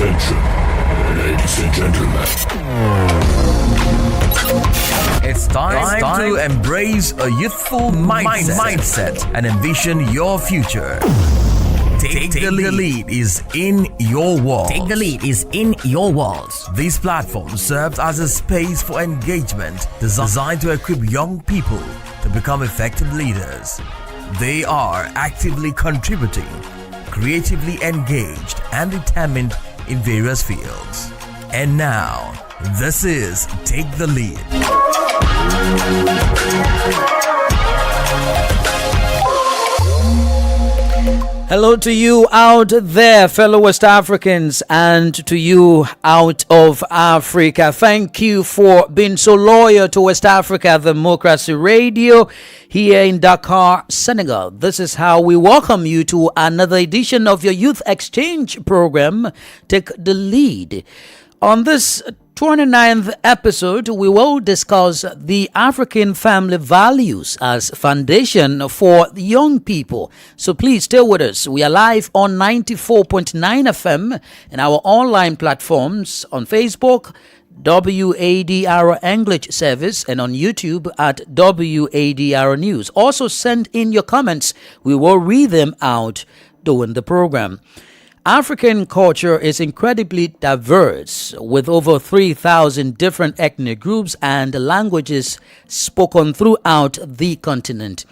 Attention, ladies and gentlemen. It's time to embrace a youthful mindset and envision your future. Take the lead is in your walls. Take the lead is in your walls. This platform serves as a space for engagement designed to equip young people to become effective leaders. They are actively contributing, creatively engaged, and determined in various fields. And now, this is Take the Lead. Hello to you out there, fellow West Africans, and to you out of Africa. Thank you for being so loyal to West Africa Democracy Radio here in Dakar, Senegal. This is how we welcome you to another edition of your Youth Exchange program, Take the Lead. On this 29th episode, we will discuss the African family values as foundation for young people. So please stay with us. We are live on 94.9 FM and our online platforms on Facebook, WADR English Service, and on YouTube at WADR News. Also send in your comments. We will read them out during the program. African culture is incredibly diverse, with over 3,000 different ethnic groups and languages spoken throughout the continent.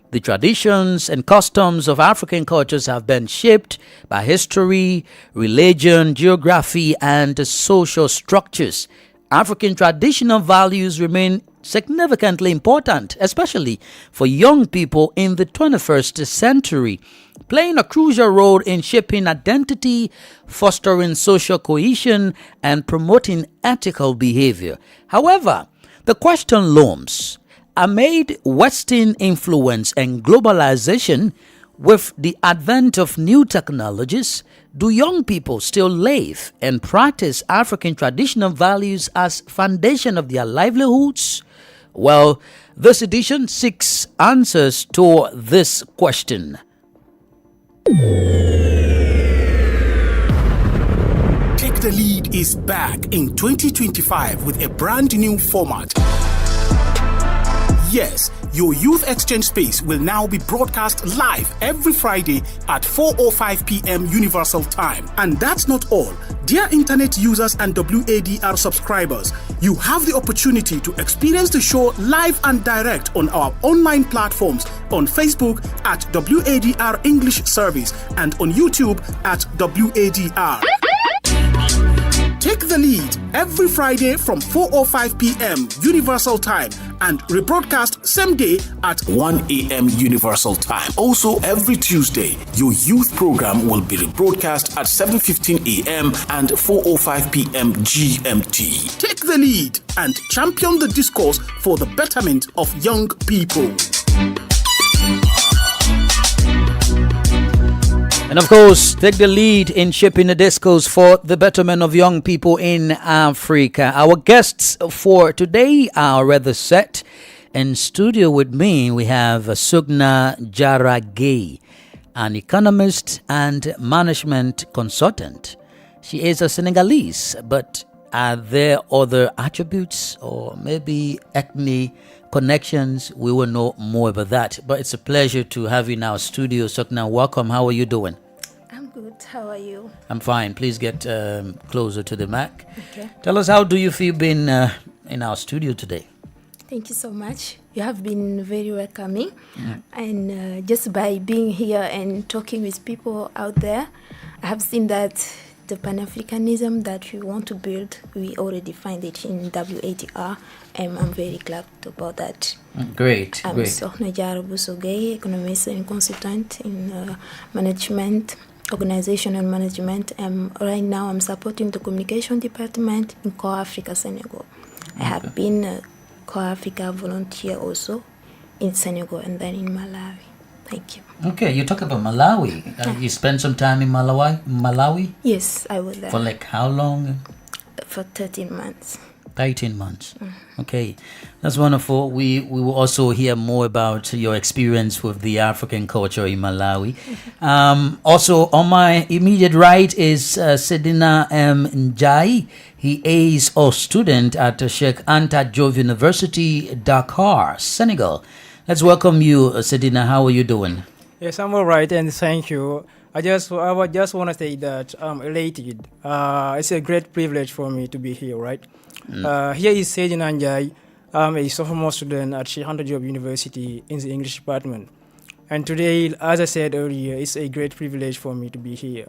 The traditions and customs of African cultures have been shaped by history, religion, geography, and social structures. African traditional values remain significantly important, especially for young people in the 21st century, playing a crucial role in shaping identity, fostering social cohesion, and promoting ethical behavior. However, the question looms: amid Western influence and globalization, with the advent of new technologies, do young people still live and practice African traditional values as foundation of their livelihoods? Well, this edition seeks answers to this question. Take the Lead is back in 2025 with a brand new format. Yes, your youth exchange space will now be broadcast live every Friday at 4:05 p.m. Universal Time. And that's not all. Dear internet users and WADR subscribers, you have the opportunity to experience the show live and direct on our online platforms on Facebook at WADR English Service and on YouTube at WADR. Take the Lead every Friday from 4:05 p.m. Universal Time and rebroadcast same day at 1 a.m. Universal Time. Also, every Tuesday, your youth program will be rebroadcast at 7:15 a.m. and 4:05 p.m. GMT. Take the lead and champion the discourse for the betterment of young people. And of course, take the lead in shaping the discourse for the betterment of young people in Africa. Our guests for today are rather set. In studio with me, we have Sugna Jaragay, an economist and management consultant. She is a Senegalese, but are there other attributes or maybe ethnic connections? We will know more about that. But it's a pleasure to have you in our studio. Sugna, welcome. How are you doing? I'm good. How are you? I'm fine. Please get closer to the mic. Okay. Tell us, how do you feel being in our studio today? Thank you so much. You have been very welcoming. And just by being here and talking with people out there, I have seen that the Pan-Africanism that we want to build, we already find it in WADR, and I'm very glad about that. Great. I'm Sokhna Diarra Bousso-Gueye, economist and consultant in management, organizational management, and right now I'm supporting the communication department in Core Africa, Senegal. I have been a Core Africa volunteer also in Senegal and then in Malawi. Thank you. Okay, you talk about Malawi. You spent some time in Malawi? Yes, I was there. For like how long? For 13 months. 18 months. Okay, that's wonderful. We will also hear more about your experience with the African culture in Malawi. Also, on my immediate right is Sedina M. Njai. He is a student at Sheikh Anta Diop University, Dakar, Senegal. Let's welcome you, Sedina. How are you doing? Yes, I'm all right, and thank you. I just want to say that I'm elated. It's a great privilege for me to be here, right? Here is Seydina Njai. I'm a sophomore student at Sheikh Anta Diop University in the English department. And today, as I said earlier, it's a great privilege for me to be here.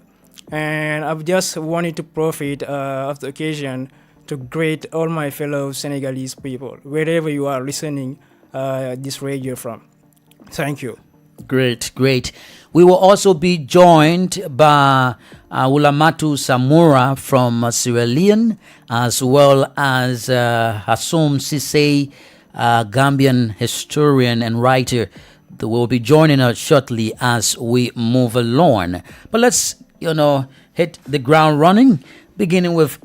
And I've just wanted to profit of the occasion to greet all my fellow Senegalese people, wherever you are listening this radio from. Thank you. Great. We will also be joined by Wulamatu Samura from Sierra Leone, as well as Hassoum Cissé, Gambian historian and writer. They will be joining us shortly as we move along. But let's, hit the ground running, beginning with,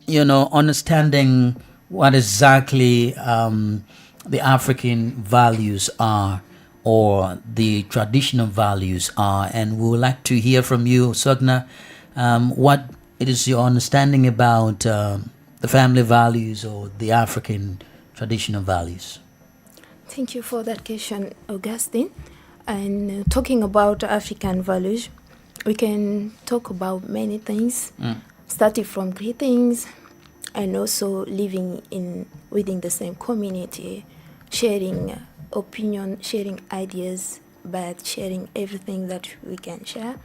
understanding what exactly the African values are, or the traditional values are. And we would like to hear from you, Sogna, what it is your understanding about the family values or the African traditional values. Thank you for that question, Augustine. And talking about African values, we can talk about many things, starting from greetings and also living within the same community, sharing opinion, sharing ideas, but sharing everything that we can share,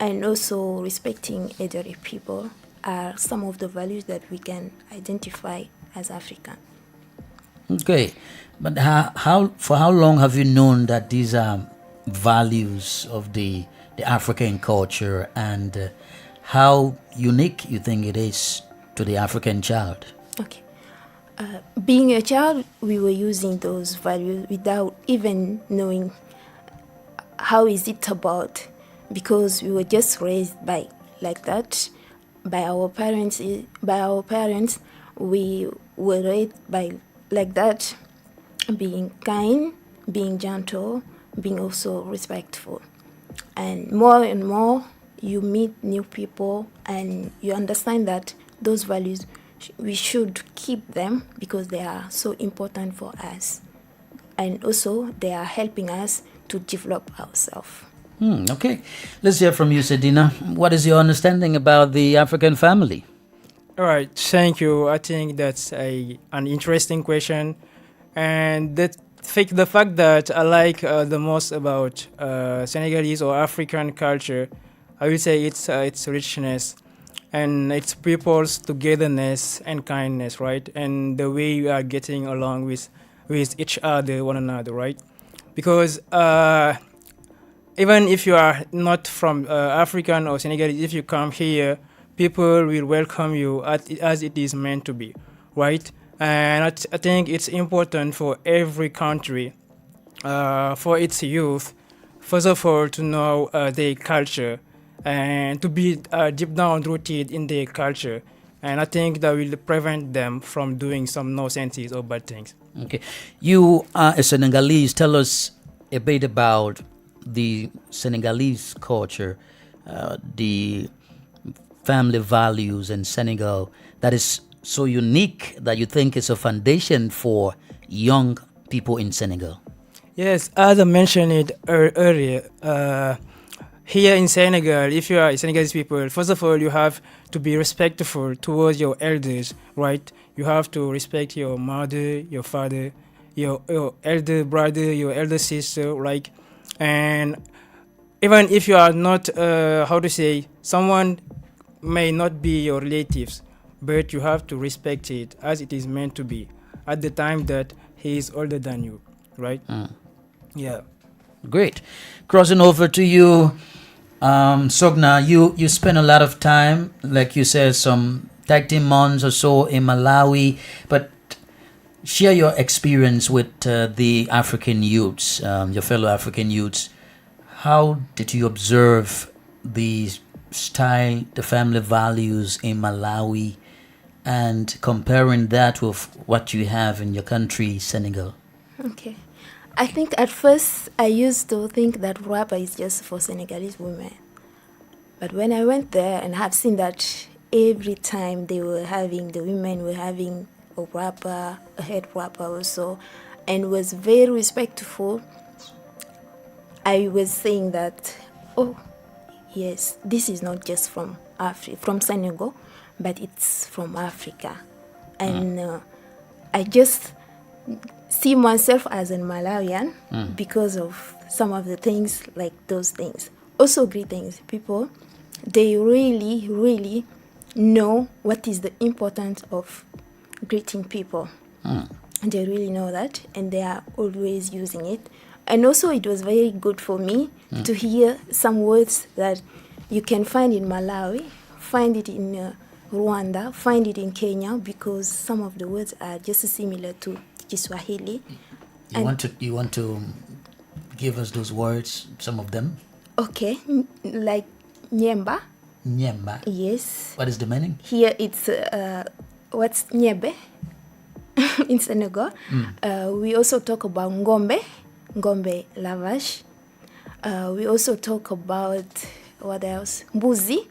and also respecting elderly people are some of the values that we can identify as African. Okay, but for how long have you known that these are values of the African culture, and how unique you think it is to the African child? Okay. Being a child, we were using those values without even knowing how is it about, because we were just raised like that by our parents. We were raised like that, being kind, being gentle, being also respectful. And more, you meet new people and you understand that those values, we should keep them because they are so important for us. And also, they are helping us to develop ourselves. Okay. Let's hear from you, Sedina. What is your understanding about the African family? All right, thank you. I think that's an interesting question. And the fact that I like the most about Senegalese or African culture, I would say it's its richness and its people's togetherness and kindness, right? And the way we are getting along with each other, one another, right? Because even if you are not from African or Senegalese, if you come here, people will welcome you as it is meant to be, right? And I think it's important for every country, for its youth, first of all, to know their culture and to be deep down rooted in their culture. And I think that will prevent them from doing some nonsense or bad things. Okay. You are a Senegalese. Tell us a bit about the Senegalese culture, the family values in Senegal that is so unique that you think is a foundation for young people in Senegal. Yes, as I mentioned it earlier, here in Senegal, if you are Senegalese people, first of all, you have to be respectful towards your elders, right? You have to respect your mother, your father, your elder brother, your elder sister, like, and even if you are not, someone may not be your relatives, but you have to respect it as it is meant to be at the time that he is older than you, right? Yeah. Great. Crossing over to you, Sogna, you spent a lot of time, like you said, some 13 months or so in Malawi, but share your experience with the African youths, your fellow African youths. How did you observe the style, the family values in Malawi, and comparing that with what you have in your country, Senegal? Okay. I think at first I used to think that rapper is just for Senegalese women. But when I went there and have seen that every time the women were having a rapper, a head rapper also, and was very respectful, I was saying that, oh, yes, this is not just from from Senegal, but it's from Africa. And I just see myself as a Malawian because of some of the things, like those things. Also greetings. People, they really, really know what is the importance of greeting people. They really know that, and they are always using it. And also it was very good for me to hear some words that you can find in Malawi, find it in Rwanda, find it in Kenya, because some of the words are just similar to Kiswahili. You want to give us those words, some of them? Okay, like Nyemba. Nyemba. Yes. What is the meaning? Here it's what's Nyebe in Senegal. We also talk about Ngombe lavage. We also talk about what else? Mbuzi.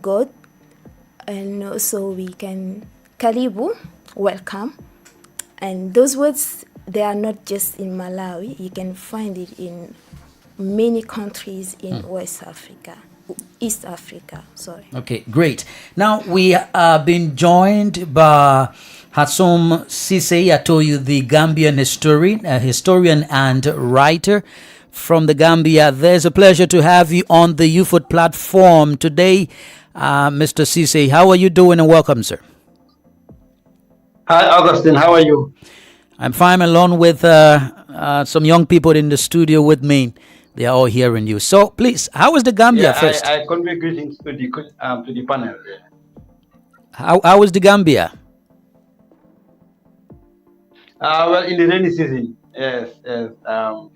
Goat. And also we can Karibu, welcome. And those words, they are not just in Malawi. You can find it in many countries in East Africa, sorry. Okay, great. Now we are being joined by Hassoum Cissé. I told you, the Gambian historian and writer from the Gambia. There's a pleasure to have you on the UFOT platform today, Mr. Cissé. How are you doing, and welcome, sir? Hi, Augustine. How are you? I'm fine, along with some young people in the studio with me. They are all hearing you. So, please, how is the Gambia first? I convey greetings to the panel. How is the Gambia? Well, in the rainy season, yes,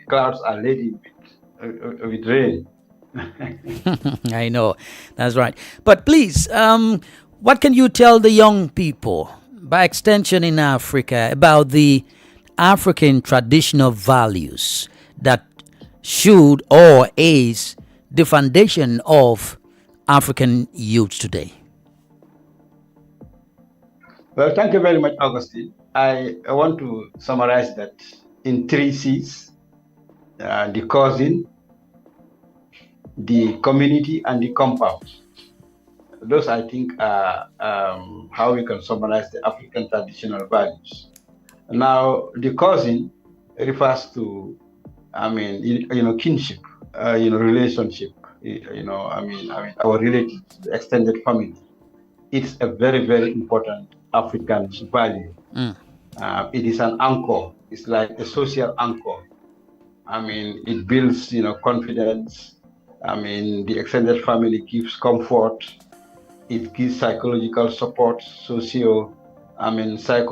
clouds are laden with rain. I know, that's right. But please, what can you tell the young people, by extension in Africa, about the African traditional values that should or is the foundation of African youth today? Well, thank you very much, Augustine. I want to summarize that in 3 C's: the cousin, the community, and the compound. Those, I think, are how we can summarize the African traditional values. Now, the cousin refers to, kinship, relationship, our relatives, the extended family. It's a very, very important African value. It is an anchor. It's like a social anchor. It builds, confidence. The extended family gives comfort. It gives psychological support, psycho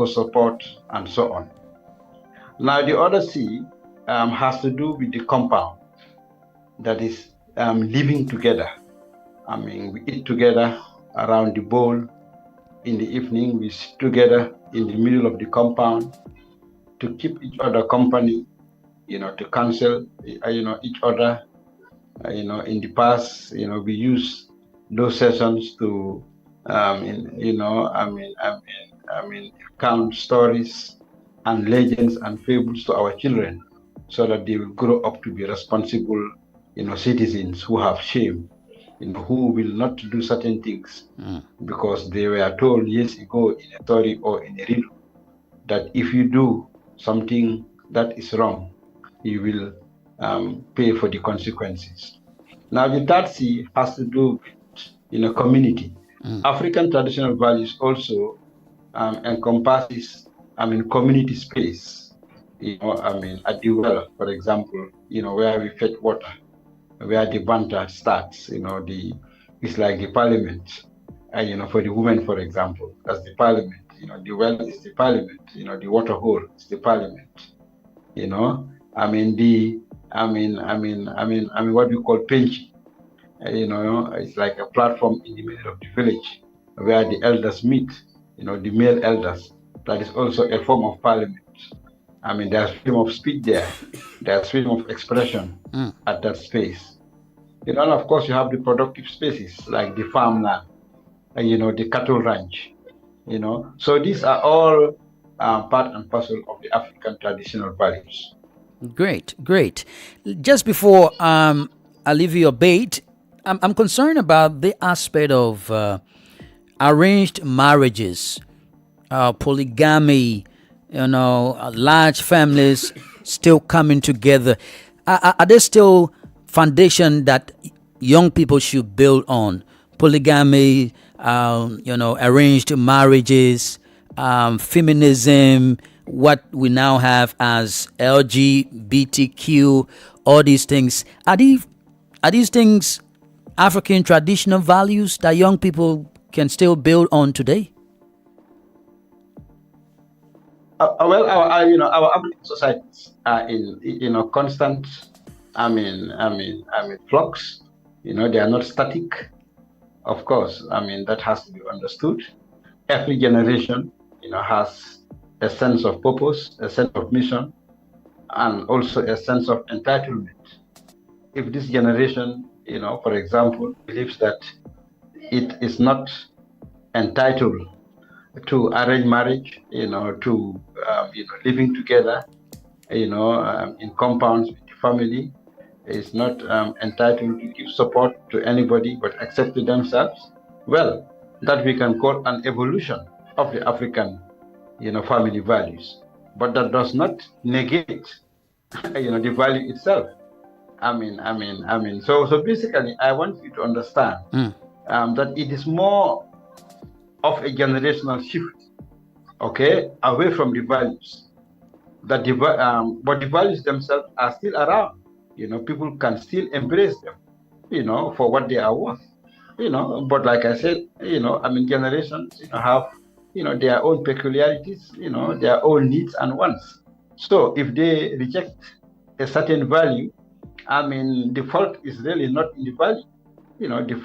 support, and so on. Now, the other C has to do with the compound. That is living together. We eat together around the bowl. In the evening, we sit together in the middle of the compound to keep each other company, to counsel, each other. In the past, we use those sessions to, count stories and legends and fables to our children, so that they will grow up to be responsible, citizens who have shame, who will not do certain things because they were told years ago in a story or in a riddle that if you do something that is wrong, you will pay for the consequences. Now, the third C has to do with, community. African traditional values also encompasses, community space. At the well, for example, where we fetch water, where the banter starts. It's like the parliament. For the women, for example, that's the parliament. The well is the parliament. The water hole is the parliament. What we call penchi. It's like a platform in the middle of the village. where the elders meet, the male elders. That is also a form of parliament. I mean, there's freedom of speech there. There's freedom of expression at that space. And of course, you have the productive spaces like the farmland, the cattle ranch, So these are all part and parcel of the African traditional values. Great. Just before I leave you a bait, I'm concerned about the aspect of arranged marriages, polygamy, large families still coming together. Are there still foundation that young people should build on? Polygamy, arranged marriages, feminism, what we now have as LGBTQ, all these things. Are these things African traditional values that young people can still build on today? Well, our African societies are in constant, flux. They are not static. Of course, that has to be understood. Every generation, has a sense of purpose, a sense of mission, and also a sense of entitlement. If this generation, for example, believes that it is not entitled to arrange marriage, to living together, in compounds with the family, is not entitled to give support to anybody but except to themselves. Well, that we can call an evolution of the African, family values. But that does not negate, the value itself. So basically, I want you to understand that it is more of a generational shift, away from the values. But the values themselves are still around. People can still embrace them, for what they are worth. But like I said, generations, have, their own peculiarities, their own needs and wants. So if they reject a certain value, the fault is really not in the value. The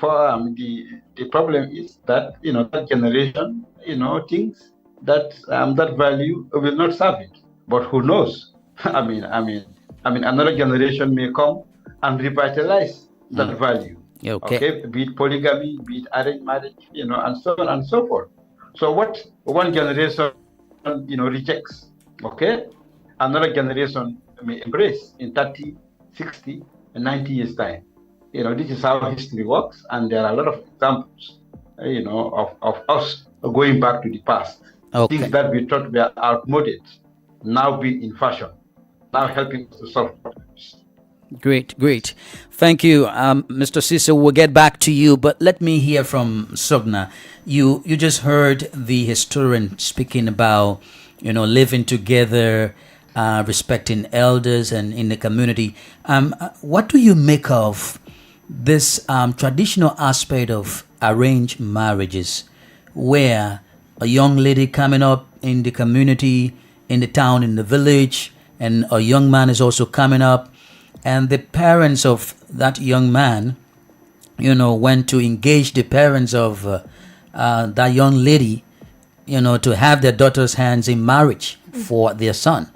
problem is that, that generation, thinks that that value will not serve it. But who knows? Another generation may come and revitalize that value. Okay. Be it polygamy, be it arranged marriage, and so on and so forth. So what one generation, rejects, another generation may embrace in 30, 60, and 90 years' time. This is how history works, and there are a lot of examples, of us going back to the past. Things that we thought were outmoded, now be in fashion, now helping us to solve problems. Great. Thank you, Mr. Cecil. We'll get back to you, but let me hear from Sogna. You just heard the historian speaking about, living together, respecting elders and in the community. What do you make of this traditional aspect of arranged marriages, where a young lady coming up in the community, in the town, in the village, and a young man is also coming up, and the parents of that young man, went to engage the parents of that young lady, to have their daughter's hands in marriage for their son.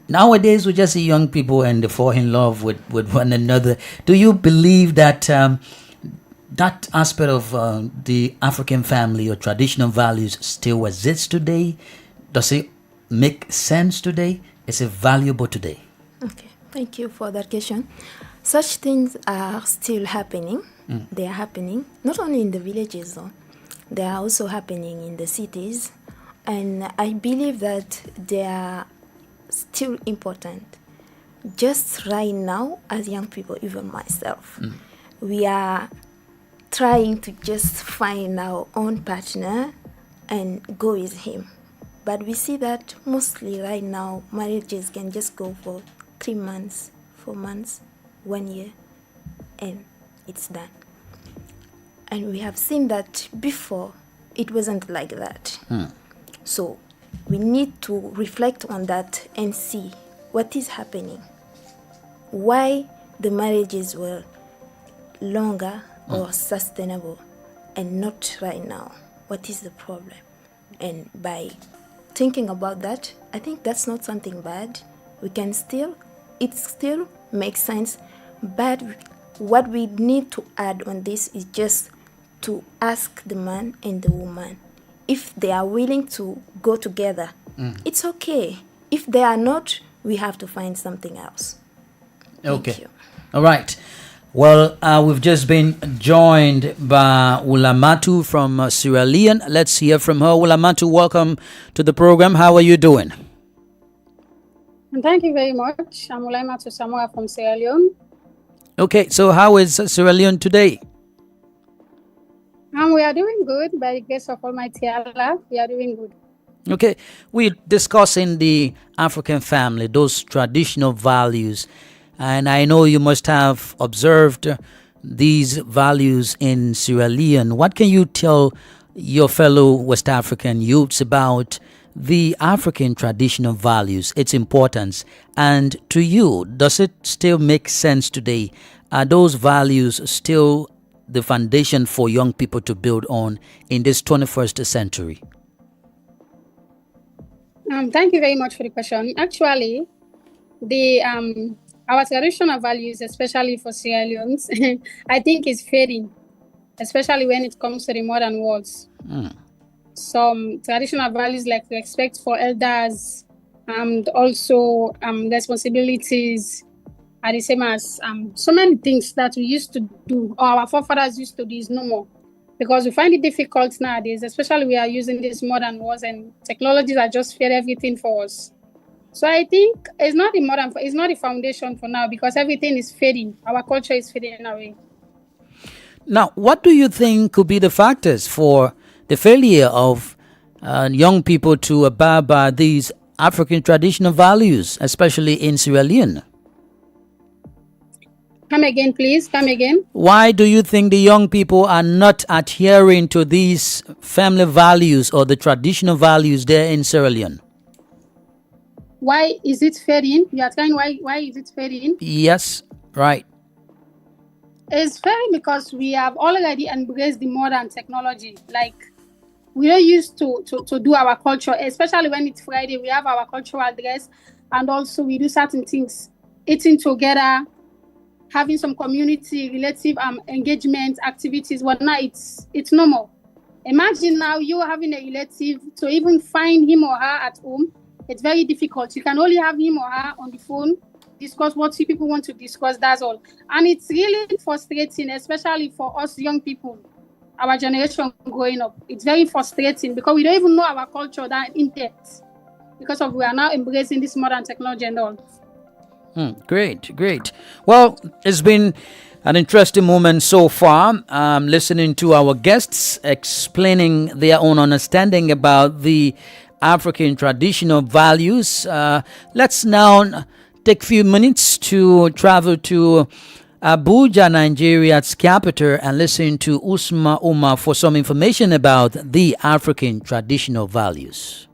Nowadays, we just see young people and they fall in love with one another. Do you believe that that aspect of the African family or traditional values still exists today? Does it make sense today? Is it valuable today? Okay, thank you for that question. Such things are still happening. They are happening, not only in the villages though. They are also happening in the cities. And I believe that they are still important. Just right now, as young people, even myself, we are trying to just find our own partner and go with him. But we see that mostly right now, marriages can just go for 3 months, 4 months, 1 year, and it's done. And we have seen that before, it wasn't like that. So we need to reflect on that and see what is happening. Why the marriages were longer or sustainable. and not right now? What is the problem? And by thinking about that, I think that's not something bad. It still makes sense, but what we need to add on this is just to ask the man and the woman if they are willing to go together. It's okay. If they are not, we have to find something else. Thank you. All right. Well, we've just been joined by Wulamatu from Sierra Leone. Let's hear from her. Wulamatu, welcome to the program. How are you doing? Thank you very much. I'm Wulamatu Samoa from Sierra Leone. Okay, so how is Sierra Leone today? We are doing good by the grace of Almighty Allah. We are doing good. Okay, we're discussing the African family, those traditional values. And I know you must have observed these values in Sierra Leone. What can you tell your fellow West African youths about the African traditional values, its importance? And to you, does it still make sense today? Are those values still the foundation for young people to build on in this 21st century? Thank you very much for the question. Actually, our traditional values, especially for Sierra Leone's, I think is fading, especially when it comes to the modern worlds. Some traditional values like respect for elders and also responsibilities are the same as so many things that we used to do, or our forefathers used to do, is no more. Because we find it difficult nowadays, especially we are using these modern words and technologies that just fed everything for us. So I think it's not the foundation for now, because everything is fading. Our culture is fading away. Now, what do you think could be the factors for the failure of young people to abide by these African traditional values, especially in Sierra Leone? Come again, please. Come again. Why do you think the young people are not adhering to these family values or the traditional values there in Sierra Leone? Why is it fading? You are saying why is it fading? Yes, right. It's fading because we have already embraced the modern technology. Like, we are used to do our culture, especially when it's Friday. We have our cultural dress, and also we do certain things, eating together, having some community relative engagement activities. Well, now it's normal. Imagine now you having a relative, to even find him or her at home, it's very difficult. You can only have him or her on the phone, discuss what people want to discuss, that's all. And it's really frustrating, especially for us young people, our generation growing up. It's very frustrating because we don't even know our culture that in depth, because we are now embracing this modern technology and all. Great. Well, it's been an interesting moment so far. Listening to our guests explaining their own understanding about the African traditional values. Let's now take a few minutes to travel to Abuja, Nigeria's capital, and listen to Usma Umar for some information about the African traditional values.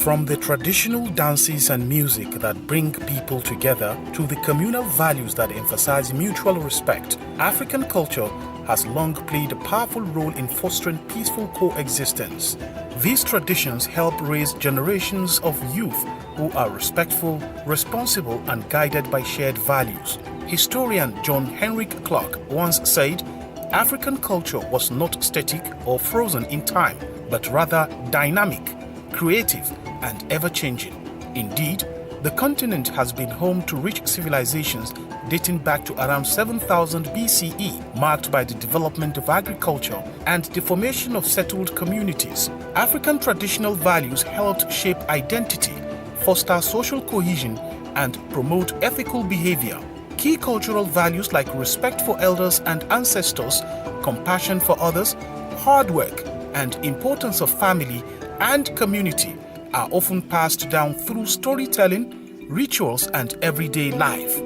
From the traditional dances and music that bring people together to the communal values that emphasize mutual respect, African culture has long played a powerful role in fostering peaceful coexistence. These traditions help raise generations of youth who are respectful, responsible, and guided by shared values. Historian John Henrik Clark once said, "African culture was not static or frozen in time, but rather dynamic, creative, and ever-changing. Indeed, the continent has been home to rich civilizations dating back to around 7000 BCE, marked by the development of agriculture and the formation of settled communities. African traditional values helped shape identity, foster social cohesion, and promote ethical behavior. Key cultural values like respect for elders and ancestors, compassion for others, hard work, and importance of family and community are often passed down through storytelling, rituals, and everyday life."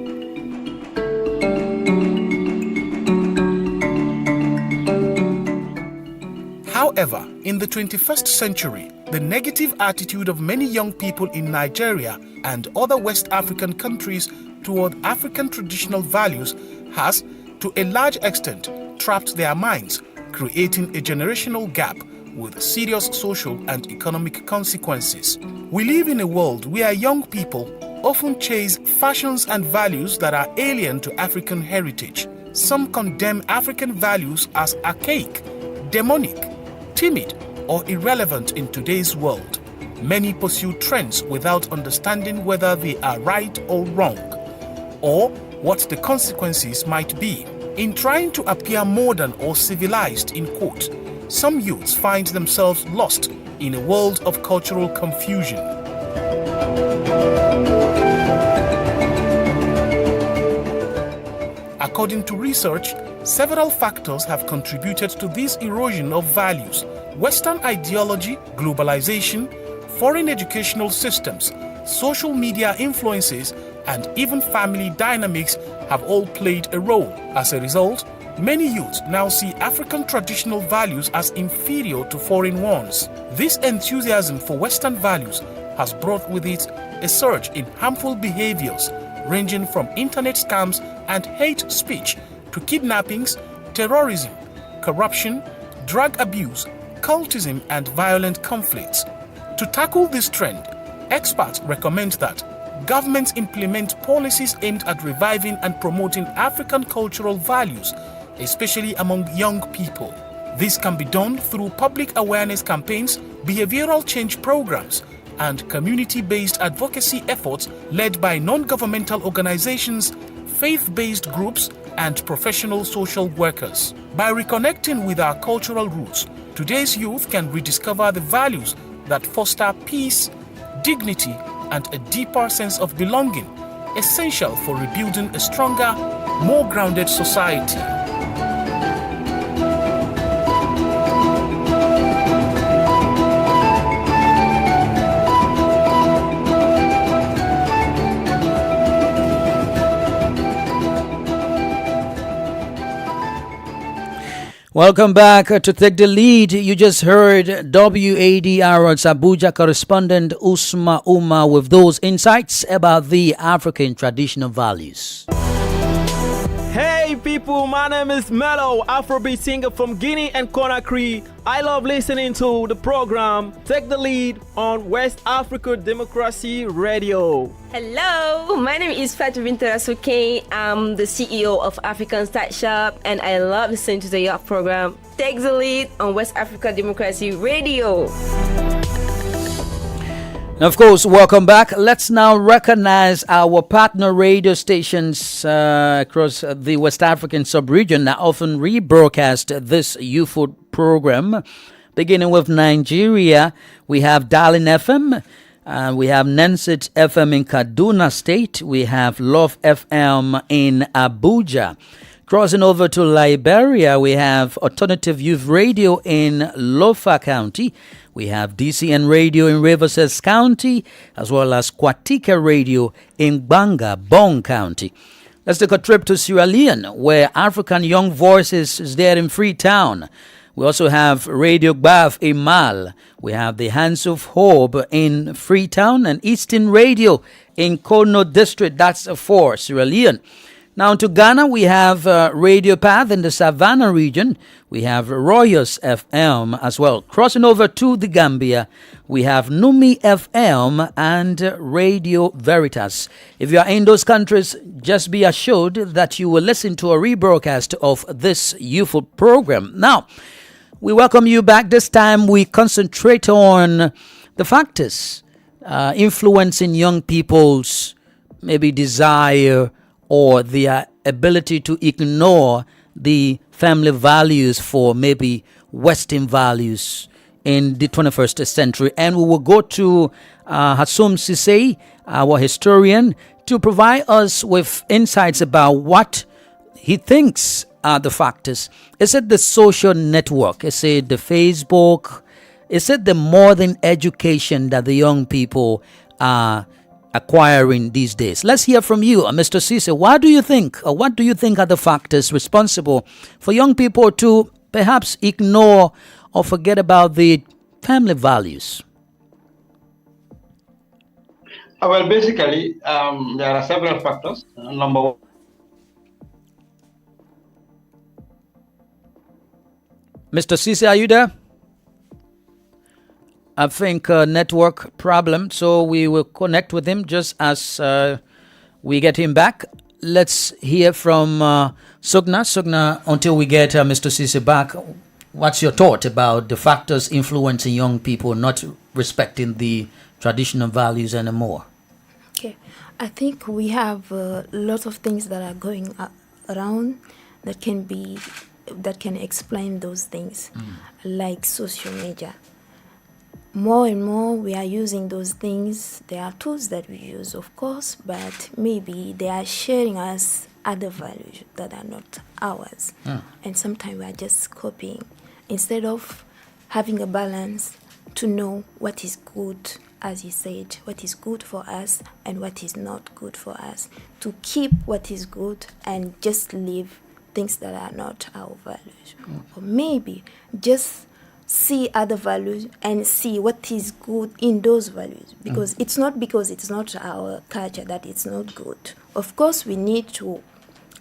However, in the 21st century, the negative attitude of many young people in Nigeria and other West African countries toward African traditional values has, to a large extent, trapped their minds, creating a generational gap with serious social and economic consequences. We live in a world where young people often chase fashions and values that are alien to African heritage. Some condemn African values as archaic, demonic, timid, or irrelevant in today's world. Many pursue trends without understanding whether they are right or wrong, or what the consequences might be. In trying to appear modern or civilized, in quote, some youths find themselves lost in a world of cultural confusion. According to research, several factors have contributed to this erosion of values. Western ideology, globalization, foreign educational systems, social media influences, and even family dynamics have all played a role. As a result, many youths now see African traditional values as inferior to foreign ones. This enthusiasm for Western values has brought with it a surge in harmful behaviors, ranging from internet scams and hate speech to kidnappings, terrorism, corruption, drug abuse, cultism, and violent conflicts. To tackle this trend, experts recommend that governments implement policies aimed at reviving and promoting African cultural values, especially among young people. This can be done through public awareness campaigns, behavioral change programs, and community-based advocacy efforts led by non-governmental organizations, faith-based groups, and professional social workers. By reconnecting with our cultural roots, today's youth can rediscover the values that foster peace, dignity, and a deeper sense of belonging, essential for rebuilding a stronger, more grounded society. Welcome back to Take the Lead. You just heard WADR's Abuja correspondent Usma Uma with those insights about the African traditional values. Hey people, my name is Mello, Afrobeat singer from Guinea and Conakry. I love listening to the program Take the Lead on West Africa Democracy Radio. Hello, my name is Fatou Bintou Asuke. I'm the CEO of African Start Shop and I love listening to your program Take the Lead on West Africa Democracy Radio. And of course, welcome back. Let's now recognize our partner radio stations across the West African sub-region that often rebroadcast this youthful program. Beginning with Nigeria, we have Darling FM, we have Nensit FM in Kaduna State, we have Love FM in Abuja. Crossing over to Liberia, we have Alternative Youth Radio in Lofa County. We have DCN Radio in Riverside County, as well as Kwatika Radio in Banga, Bong County. Let's take a trip to Sierra Leone, where African Young Voices is there in Freetown. We also have Radio Gbaf in Mal. We have the Hands of Hope in Freetown and Eastern Radio in Kono District. That's for Sierra Leone. Now to Ghana, we have Radio Path in the Savannah region. We have Royals FM as well. Crossing over to the Gambia, we have Numi FM and Radio Veritas. If you are in those countries, just be assured that you will listen to a rebroadcast of this youthful program. Now, we welcome you back. This time we concentrate on the factors influencing young people's maybe desire or their ability to ignore the family values for maybe Western values in the 21st century. And we will go to Hassoum Cissé, our historian, to provide us with insights about what he thinks are the factors. Is it the social network? Is it the Facebook? Is it the modern education that the young people are acquiring these days? Let's hear from you, Mr. Cissé. What do you think are the factors responsible for young people to perhaps ignore or forget about the family values? Well, basically, there are several factors. Number one, Mr. Cisse, are you there? I think network problem, so we will connect with him just as we get him back. Let's hear from Sugna. Sugna, until we get Mr. Cisse back, what's your thought about the factors influencing young people not respecting the traditional values anymore? Okay, I think we have a lot of things that are going around that can explain those things, like social media. More and more we are using those things. There are tools that we use, of course, but maybe they are sharing us other values that are not ours. And sometimes we are just copying instead of having a balance to know what is good, as you said, what is good for us and what is not good for us, to keep what is good and just leave things that are not our values. Or maybe just see other values and see what is good in those values, because it's not because it's not our culture that it's not good. Of course we need to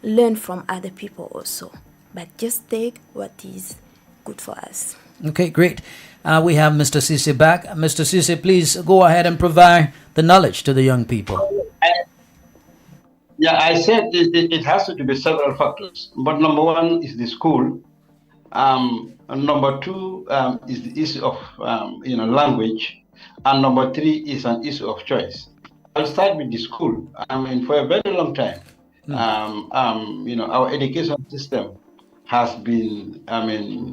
learn from other people also, but just take what is good for us. Okay, great. We have Mr. Cisse back. Mr. Cisse, please go ahead and provide the knowledge to the young people. I said it has to do with several factors, but number one is the school. And number two is the issue of language, and number three is an issue of choice. I'll start with the school. I mean, for a very long time, our education system has been,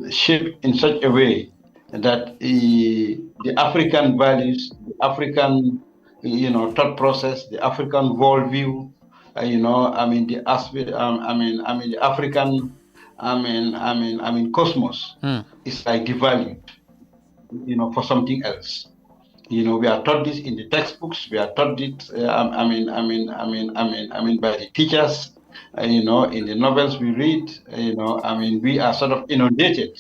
shaped in such a way that the African values, the African, thought process, the African worldview, the aspect, the African. Cosmos is like devalued, for something else. We are taught this in the textbooks. We are taught it, by the teachers. In the novels we read. We are sort of inundated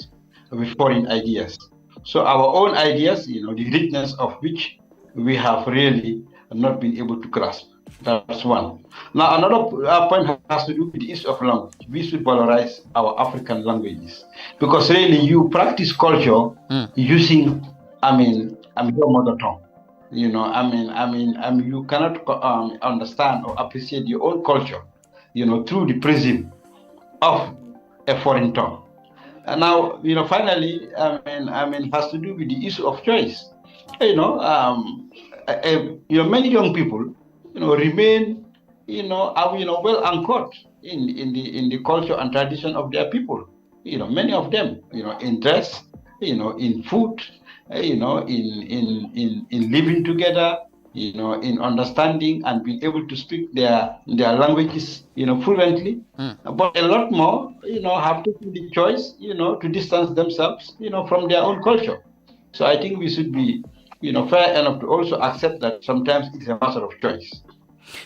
with foreign ideas. So our own ideas, the richness of which we have really not been able to grasp. That's one. Now, another point has to do with the issue of language. We should valorize our African languages, because really you practice culture using, your mother tongue. You cannot understand or appreciate your own culture, through the prism of a foreign tongue. And now, finally, has to do with the issue of choice. Many young people, remain, well anchored in the culture and tradition of their people. Many of them, in dress, in food, in living together, in understanding and being able to speak their languages, fluently. But a lot more, have taken the choice, to distance themselves, from their own culture. So I think we should be, fair enough to also accept that sometimes it's a matter of choice.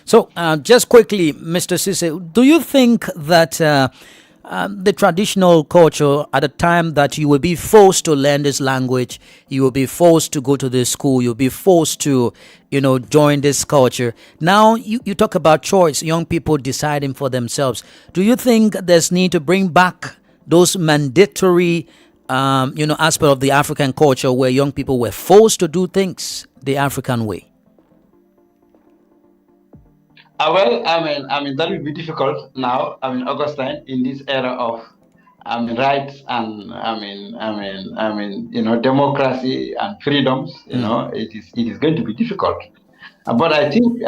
So, just quickly, Mr. Cisse, do you think that the traditional culture, at the time that you will be forced to learn this language, you will be forced to go to this school, you'll be forced to, join this culture. Now, you talk about choice, young people deciding for themselves. Do you think there's need to bring back those mandatory aspect of the African culture where young people were forced to do things the African way? Well, that will be difficult now. Augustine, in this era of, rights and, democracy and freedoms, it is going to be difficult. But I think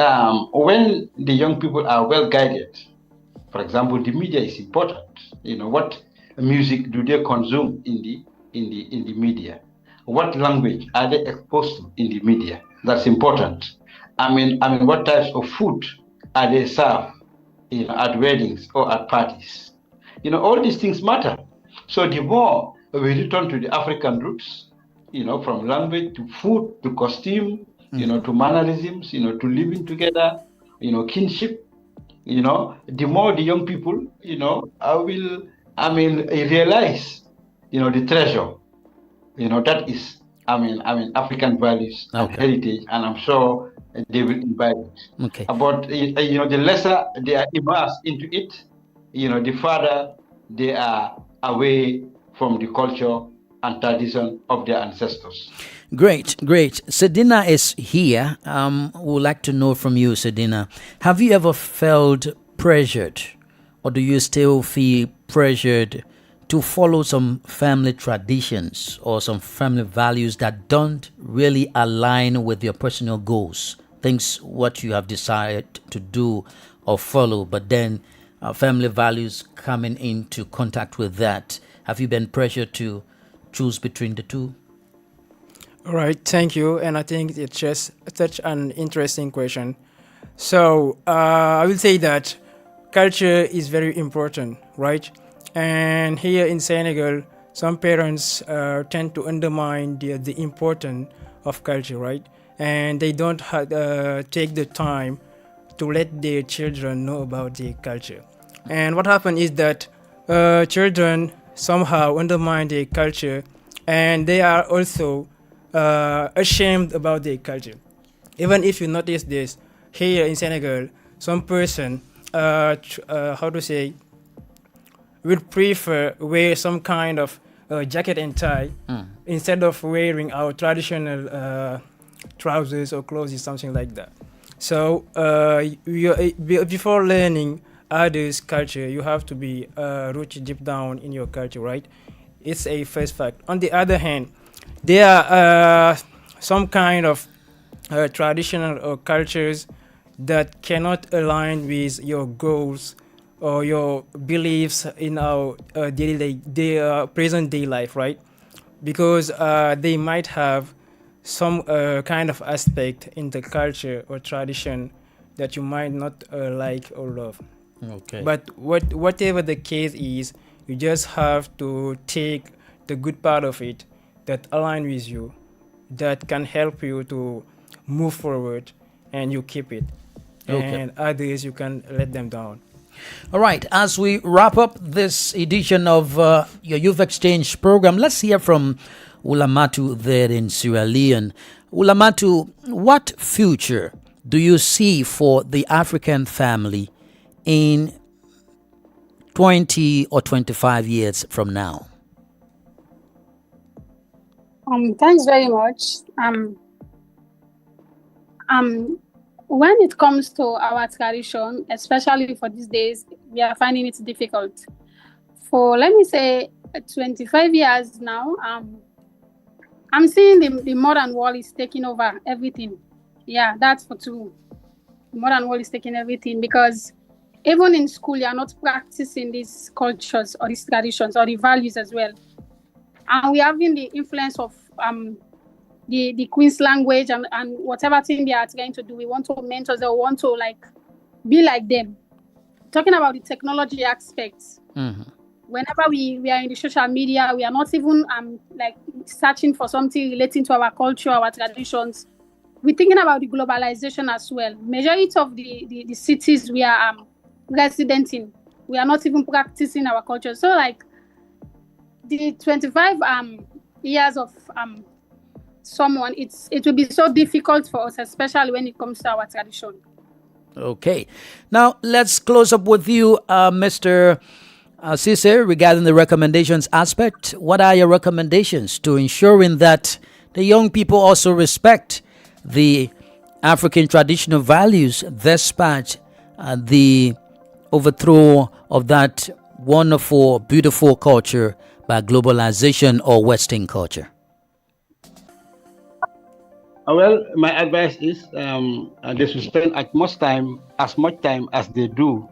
when the young people are well guided, for example, the media is important. What music do they consume in the media? What language are they exposed to in the media? That's important. What types of food are they served, at weddings or at parties? All these things matter. So the more we return to the African roots, from language to food to costume, to mannerisms, to living together, kinship, the more the young people, will realize, the treasure, that is African values and heritage, and I'm sure they will invite it. Okay. But the lesser they are immersed into it, the farther they are away from the culture and tradition of their ancestors. Great. Sedina is here. We would like to know from you, Sedina. Have you ever felt pressured, or do you still feel pressured to follow some family traditions or some family values that don't really align with your personal goals? Things what you have decided to do or follow, but then family values coming into contact with that. Have you been pressured to choose between the two? All right, thank you. And I think it's just such an interesting question. So I will say that culture is very important, right? And here in Senegal, some parents tend to undermine the importance of culture, right? And they don't take the time to let their children know about their culture. And what happens is that children somehow undermine their culture, and they are also ashamed about their culture. Even if you notice this, here in Senegal, some person, would prefer wear some kind of jacket and tie instead of wearing our traditional trousers or clothes, something like that. So before learning others' culture, you have to be rooted deep down in your culture, right? It's a first fact. On the other hand, there are some kind of traditional cultures that cannot align with your goals or your beliefs in our present day life, right? Because they might have some kind of aspect in the culture or tradition that you might not like or love. Okay. But whatever the case is, you just have to take the good part of it that align with you, that can help you to move forward, and you keep it. Okay. And others, you can let them down. All right, as we wrap up this edition of your Youth Exchange program, let's hear from Oulamatu there in Sierra Leone. Oulamatu, what future do you see for the African family in 20 or 25 years from now? Thanks very much. When it comes to our tradition, especially for these days, we are finding it difficult. For, let me say, 25 years now, I'm seeing the modern world is taking over everything. Yeah, that's for true. The modern world is taking everything, because even in school, you are not practicing these cultures or these traditions or the values as well. And we are having the influence of the Queen's language and whatever thing they are trying to do. We want to mentor them, we want to be like them. Talking about the technology aspects, whenever we are in the social media, we are not even searching for something relating to our culture, our traditions. We're thinking about the globalization as well. Majority of the cities we are resident in, we are not even practicing our culture. So the 25 years of someone, it will be so difficult for us, especially when it comes to our tradition. Okay. Now, let's close up with you, Mr. Cisse, regarding the recommendations aspect. What are your recommendations to ensuring that the young people also respect the African traditional values despite the overthrow of that wonderful, beautiful culture by globalization or Western culture? Well, my advice is they should spend as much time as they do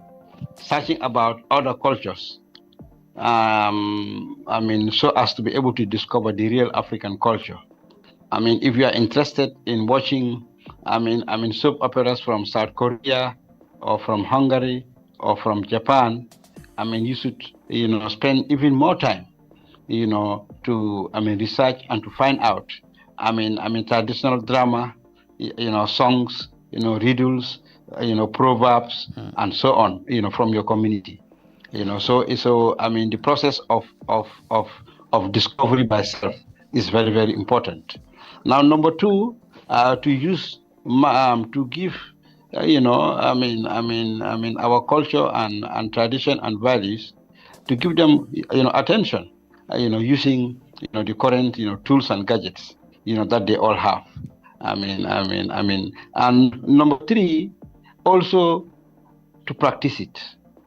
searching about other cultures. So as to be able to discover the real African culture. If you are interested in watching, soap operas from South Korea or from Hungary or from Japan, you should, spend even more time, to, research and to find out. Traditional drama, songs, riddles, proverbs, and so on, from your community. So the process of discovery by self, is very, very important. Now, number two, to use to give our culture and tradition and values, to give them attention, using the current tools and gadgets that they all have. And number three, also to practice it,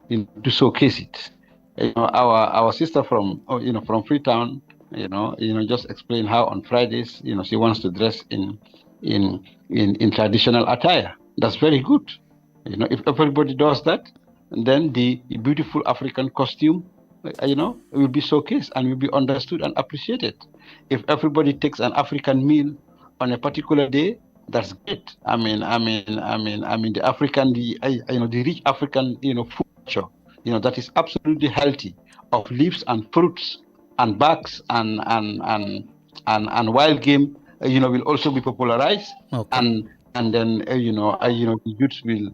to showcase it. Our sister from Freetown, just explain how on Fridays, she wants to dress in traditional attire. That's very good. If everybody does that, then the beautiful African costume, will be showcased and will be understood and appreciated. If everybody takes an African meal on a particular day, that's great. The African, the rich African, food culture, that is absolutely healthy, of leaves and fruits and bugs and wild game, will also be popularized. Okay. And then the youth will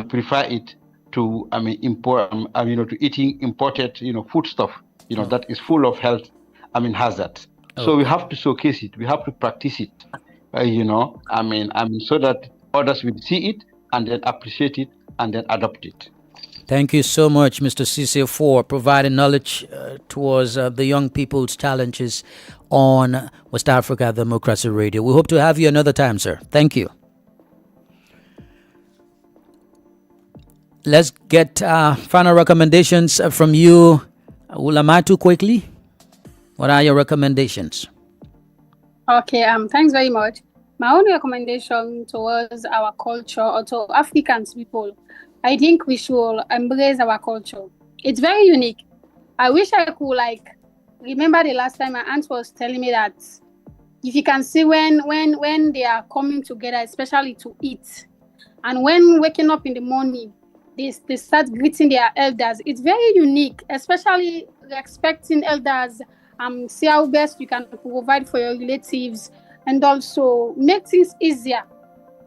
prefer it to import to eating imported food stuff that is full of health hazards. So we have to showcase it, we have to practice it, so that others will see it and then appreciate it and then adopt it. Thank you so much, Mr. Cisse, for providing knowledge towards the young people's challenges on West Africa Democracy Radio. We hope to have you another time, sir. Thank you. Let's get final recommendations from you, Ulamatu, quickly. What are your recommendations? Okay, thanks very much. My only recommendation towards our culture, or to Africans people, I think we should embrace our culture. It's very unique. I wish I could remember the last time my aunt was telling me that if you can see when they are coming together, especially to eat, and when waking up in the morning, they start greeting their elders. It's very unique, especially respecting elders. See how best you can provide for your relatives and also make things easier.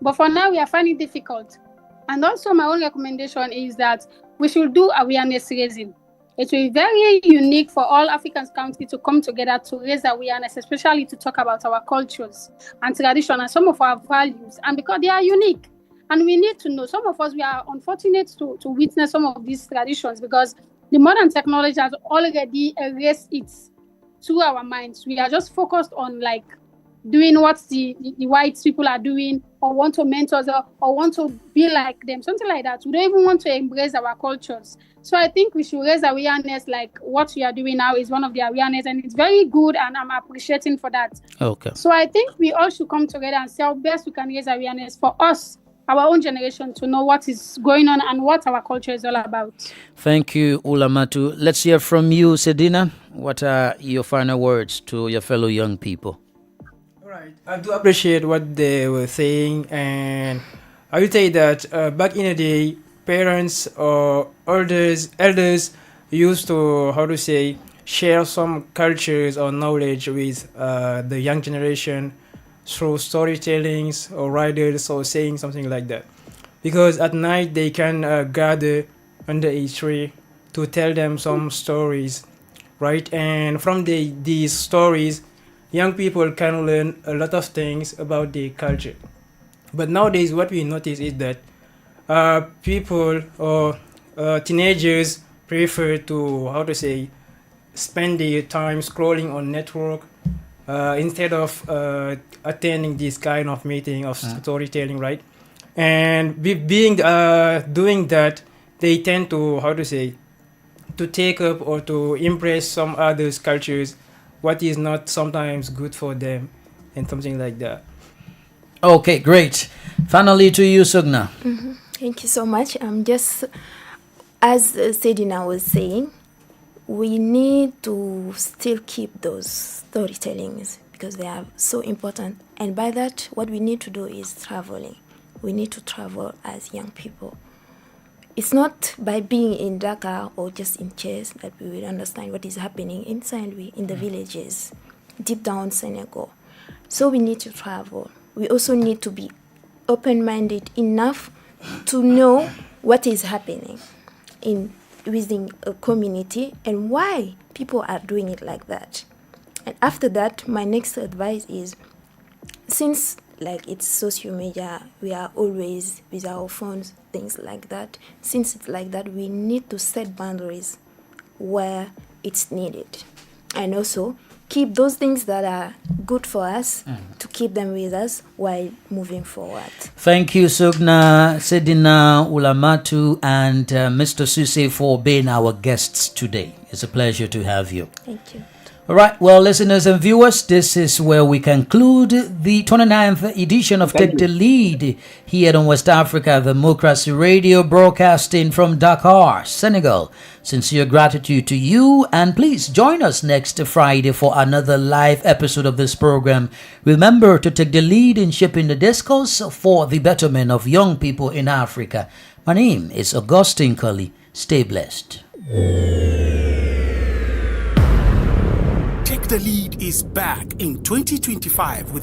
But for now, we are finding it difficult. And also my own recommendation is that we should do awareness raising. It will be very unique for all African countries to come together to raise awareness, especially to talk about our cultures and tradition and some of our values. And because they are unique. And we need to know, some of us, we are unfortunate to witness some of these traditions because the modern technology has already erased it through our minds. We are just focused on doing what the white people are doing, or want to mentor or want to be like them, something like that. We don't even want to embrace our cultures. So I think we should raise awareness, like what we are doing now is one of the awareness, and it's very good, and I'm appreciating for that. Okay. So I think we all should come together and see how best we can raise awareness for us, our own generation, to know what is going on and what our culture is all about. Thank you, Ulamatu. Let's hear from you, Sedina. What are your final words to your fellow young people? All right. I do appreciate what they were saying, and I would say that back in the day, parents or elders used to, share some cultures or knowledge with the young generation through storytellings or writers or saying something like that. Because at night they can gather under a tree to tell them some stories, right? And from these stories, young people can learn a lot of things about their culture. But nowadays what we notice is that people or teenagers prefer to, spend their time scrolling on network instead of attending this kind of meeting of storytelling, right? And doing that, they tend to, to take up or to impress some others' cultures, what is not sometimes good for them, and something like that. Okay, great. Finally to you, Sugna. Mm-hmm. Thank you so much. Just as Sedina was saying, we need to still keep those storytellings because they are so important. And by that, what we need to do is traveling. We need to travel as young people. It's not by being in Dakar or just in Chess that we will understand what is happening inside in the villages, deep down Senegal. So we need to travel. We also need to be open-minded enough to know what is happening within a community and why people are doing it like that. And after that, my next advice is, since like it's social media, we are always with our phones, things like that. Since it's like that, we need to set boundaries where it's needed, and also keep those things that are good for us, to keep them with us while moving forward. Thank you, Sugna, Sedina Ulamatu, and Mr. Suse for being our guests today. It's a pleasure to have you. Thank you. All right, well, listeners and viewers, this is where we conclude the 29th edition of Take the Lead here on West Africa Democracy Radio, broadcasting from Dakar, Senegal. Sincere gratitude to you, and please join us next Friday for another live episode of this program. Remember to take the lead in shaping the discourse for the betterment of young people in Africa. My name is Augustine Cully. Stay blessed. Take the Lead is back in 2025 with